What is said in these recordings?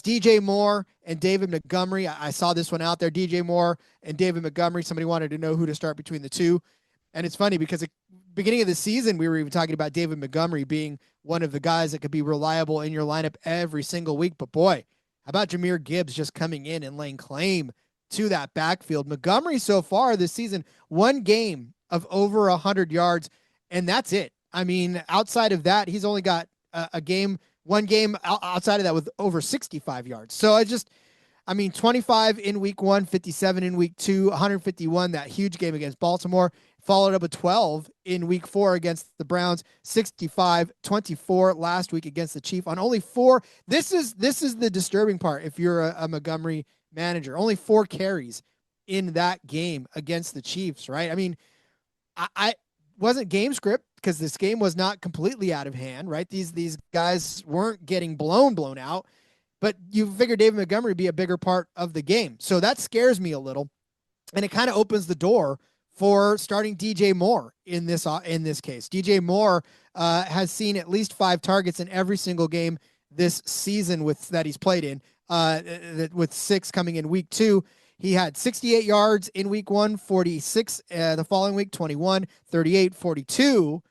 DJ Moore and David Montgomery. I saw this one out there. DJ Moore and David Montgomery. Somebody wanted to know who to start between the two. And it's funny because at the beginning of the season, we were even talking about David Montgomery being one of the guys that could be reliable in your lineup every single week. But boy, how about Jameer Gibbs just coming in and laying claim to that backfield? Montgomery so far this season, one game of over 100 yards, and that's it. I mean, outside of that, he's only got one game outside of that with over 65 yards. So 25 in week 1, 57 in week 2, 151, that huge game against Baltimore, followed up with 12 in week 4 against the Browns, 65, 24 last week against the Chiefs on only 4. This is the disturbing part. If you're a Montgomery manager, only 4 carries in that game against the Chiefs, right? I mean, I wasn't game script because this game was not completely out of hand, right? These guys weren't getting blown out, but you figure David Montgomery would be a bigger part of the game. So that scares me a little, and it kind of opens the door for starting DJ Moore in this case. DJ Moore has seen at least 5 targets in every single game this season that he's played in, with 6 coming in week 2. He had 68 yards in week 1, 46 the following week, 21, 38, 42,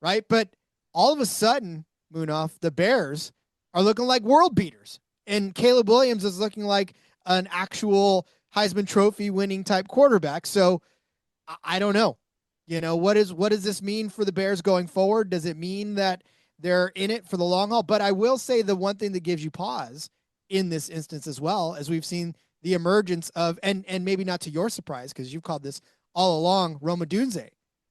right? But all of a sudden, Munaf, the Bears are looking like world beaters. And Caleb Williams is looking like an actual Heisman Trophy winning type quarterback. So I don't know. What does this mean for the Bears going forward? Does it mean that they're in it for the long haul? But I will say the one thing that gives you pause in this instance as well, as we've seen the emergence of, and maybe not to your surprise, because you've called this all along, Rome Odunze,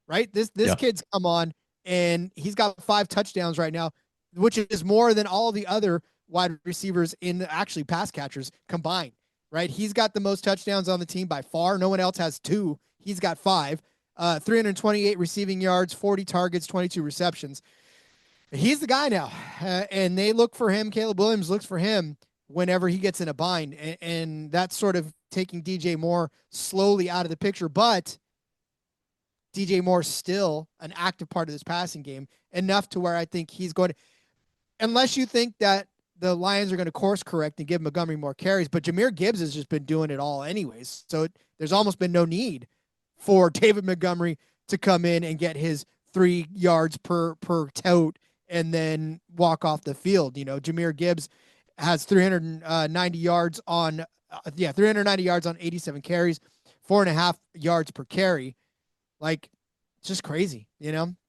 right? This kid's come on, and he's got 5 touchdowns right now, which is more than all the other wide receivers in actually pass catchers combined, right? He's got the most touchdowns on the team by far. No one else has 2. He's got 5, 328 receiving yards, 40 targets, 22 receptions. He's the guy now, and they look for him. Caleb Williams looks for him whenever he gets in a bind, and that's sort of taking DJ Moore slowly out of the picture. But DJ Moore's still an active part of this passing game, enough to where I think he's going to, unless you think that the Lions are going to course correct and give Montgomery more carries. But Jameer Gibbs has just been doing it all anyways. So there's almost been no need for David Montgomery to come in and get his 3 yards per tote and then walk off the field. Jameer Gibbs has 390 yards on 87 carries, 4.5 yards per carry. Like, it's just crazy,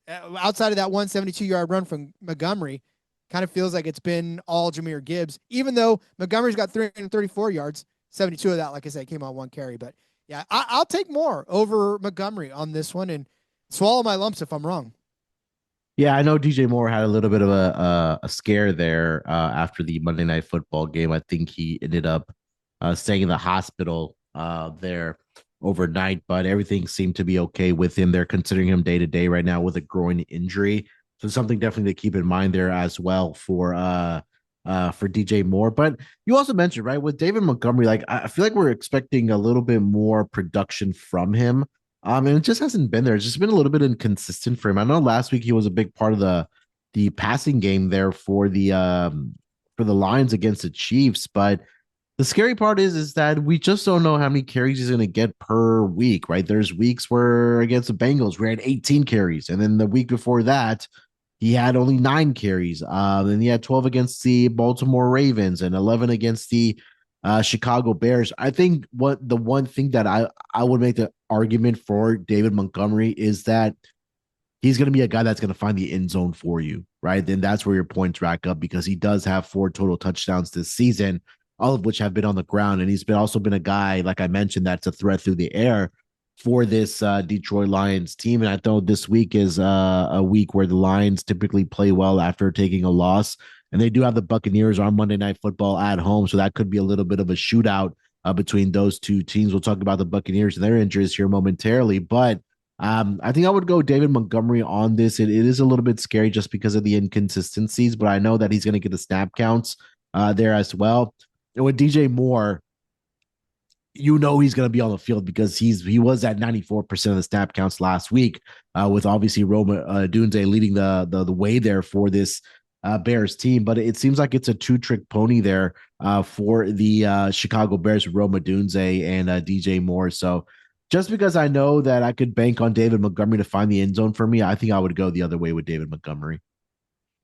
outside of that 172-yard run from Montgomery, kind of feels like it's been all Jameer Gibbs, even though Montgomery's got 334 yards, 72 of that, like I said, came on 1 carry. But yeah, I'll take Moore over Montgomery on this one and swallow my lumps if I'm wrong. Yeah, I know DJ Moore had a little bit of a scare there after the Monday Night Football game. I think he ended up staying in the hospital there overnight, but everything seemed to be okay with him. They're considering him day to day right now with a groin injury. So something definitely to keep in mind there as well for DJ Moore. But you also mentioned, right, with David Montgomery, like I feel like we're expecting a little bit more production from him. And it just hasn't been there. It's just been a little bit inconsistent for him. I know last week he was a big part of the passing game there for the Lions against the Chiefs, but the scary part is that we just don't know how many carries he's going to get per week, right? There's weeks where against the Bengals we had 18 carries, and then the week before that he had only 9 carries. And he had 12 against the Baltimore Ravens and 11 against the Chicago Bears. I think the one thing that I would make the argument for David Montgomery is that he's going to be a guy that's going to find the end zone for you, right? Then that's where your points rack up, because he does have 4 total touchdowns this season, all of which have been on the ground. And he's also been a guy, like I mentioned, that's a threat through the air for this Detroit Lions team. And I know this week is a week where the Lions typically play well after taking a loss. And they do have the Buccaneers on Monday Night Football at home. So that could be a little bit of a shootout between those two teams. We'll talk about the Buccaneers and their injuries here momentarily. But I think I would go David Montgomery on this. It is a little bit scary just because of the inconsistencies, but I know that he's going to get the snap counts there as well. And with DJ Moore, he's going to be on the field because he was at 94% of the snap counts last week, with obviously Rome Odunze leading the way there for this Bears team, but it seems like it's a two-trick pony there for the Chicago Bears with Roma Dunze and DJ Moore. So just because I know that I could bank on David Montgomery to find the end zone for me, I think I would go the other way with David Montgomery.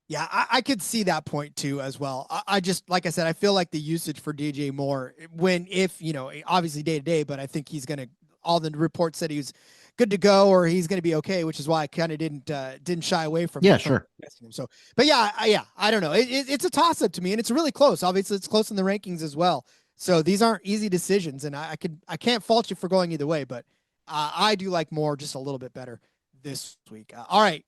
Yeah, I could see that point too as well. I just, like I said, I feel like the usage for DJ Moore, when, if, obviously day to day, but I think he's going to, all the reports said he was good to go or he's going to be okay, which is why I kind of didn't shy away from Yeah, sure. him. So, but yeah, I don't know. It's a toss up to me, and it's really close. Obviously, it's close in the rankings as well. So these aren't easy decisions, and I can't fault you for going either way, but I do like Moore just a little bit better this week. All right.